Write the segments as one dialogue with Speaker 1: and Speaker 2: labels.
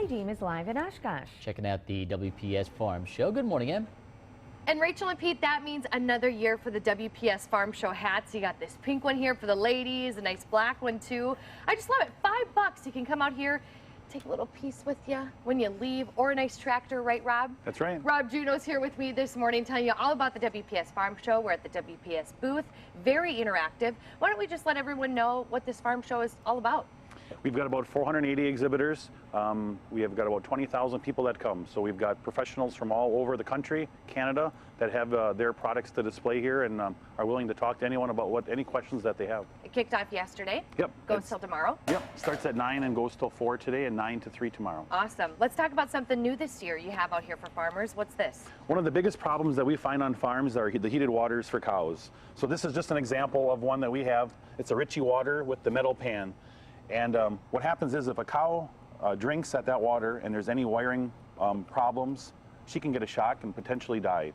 Speaker 1: Emily Deem is live in Oshkosh.
Speaker 2: Checking out the WPS Farm Show. Good morning, Em.
Speaker 3: And Rachel and Pete, that means another year for the WPS Farm Show hats. You got this pink one here for the ladies, a nice black one too. I just love it. $5. You can come out here, take a little piece with you when you leave, or a nice tractor, right, Rob?
Speaker 4: That's right.
Speaker 3: Rob Juno's here with me this morning telling you all about the WPS Farm Show. We're at the WPS booth, very interactive. Why don't we just let everyone know what this farm show is all about?
Speaker 4: We've got about 480 exhibitors. We have got about 20,000 people that come. So we've got professionals from all over the country, Canada, that have their products to display here and are willing to talk to anyone about any questions that they have.
Speaker 3: It kicked off yesterday.
Speaker 4: Yep.
Speaker 3: Goes till tomorrow.
Speaker 4: Yep. Starts at 9 and goes till 4 today and 9 to 3 tomorrow.
Speaker 3: Awesome. Let's talk about something new this year you have out here for farmers. What's this?
Speaker 4: One of the biggest problems that we find on farms are the heated waters for cows. So this is just an example of one that we have. It's a Ritchie water with the metal pan. And what happens is if a cow drinks at that water and there's any wiring problems, she can get a shock and potentially die.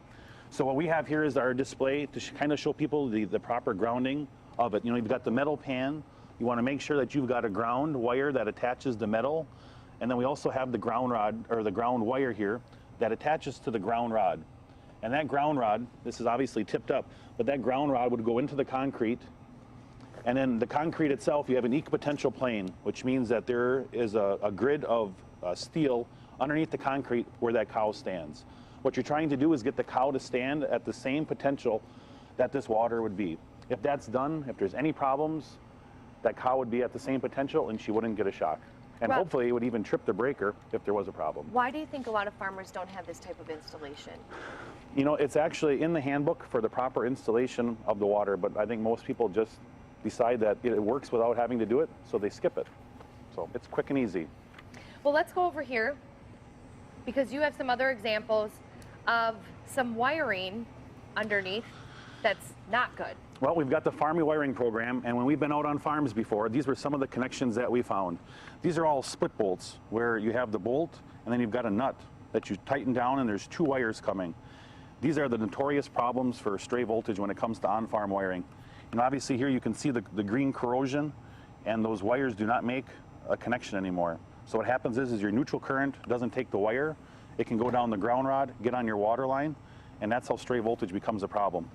Speaker 4: So what we have here is our display to kind of show people the proper grounding of it. You know, you've got the metal pan. You want to make sure that you've got a ground wire that attaches the metal. And then we also have the ground rod, or the ground wire here, that attaches to the ground rod. And that ground rod, this is obviously tipped up, but that ground rod would go into the concrete. And then the concrete itself, you have an equipotential plane, which means that there is a grid of steel underneath the concrete where that cow stands. What you're trying to do is get the cow to stand at the same potential that this water would be. If that's done, if there's any problems, that cow would be at the same potential and she wouldn't get a shock. And
Speaker 3: Rob,
Speaker 4: hopefully it would even trip the breaker if there was a problem.
Speaker 3: Why do you think a lot of farmers don't have this type of installation?
Speaker 4: You know, it's actually in the handbook for the proper installation of the water, but I think most people just decide that it works without having to do it, so they skip it. So it's quick and easy.
Speaker 3: Well, let's go over here because you have some other examples of some wiring underneath that's not good.
Speaker 4: Well, we've got the farm rewiring program, and when we've been out on farms before, these were some of the connections that we found. These are all split bolts, where you have the bolt, and then you've got a nut that you tighten down, and there's two wires coming. These are the notorious problems for stray voltage when it comes to on-farm wiring. And obviously here you can see the green corrosion, and those wires do not make a connection anymore. So what happens is your neutral current doesn't take the wire. It can go down the ground rod, get on your water line, and that's how stray voltage becomes a problem.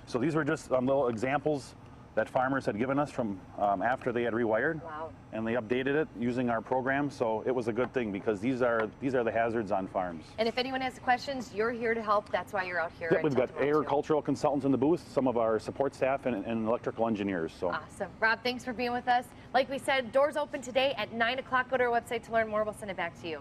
Speaker 4: So these were just little examples that farmers had given us from after they had rewired.
Speaker 3: Wow. And
Speaker 4: they updated it using our program, so it was a good thing because these are the hazards on farms.
Speaker 3: And if anyone has questions, you're here to help. That's why you're out here.
Speaker 4: Yep, we've got agricultural consultants in the booth, some of our support staff, and electrical engineers. So.
Speaker 3: Awesome. Rob, thanks for being with us. Like we said, doors open today at 9 o'clock. Go to our website to learn more. We'll send it back to you.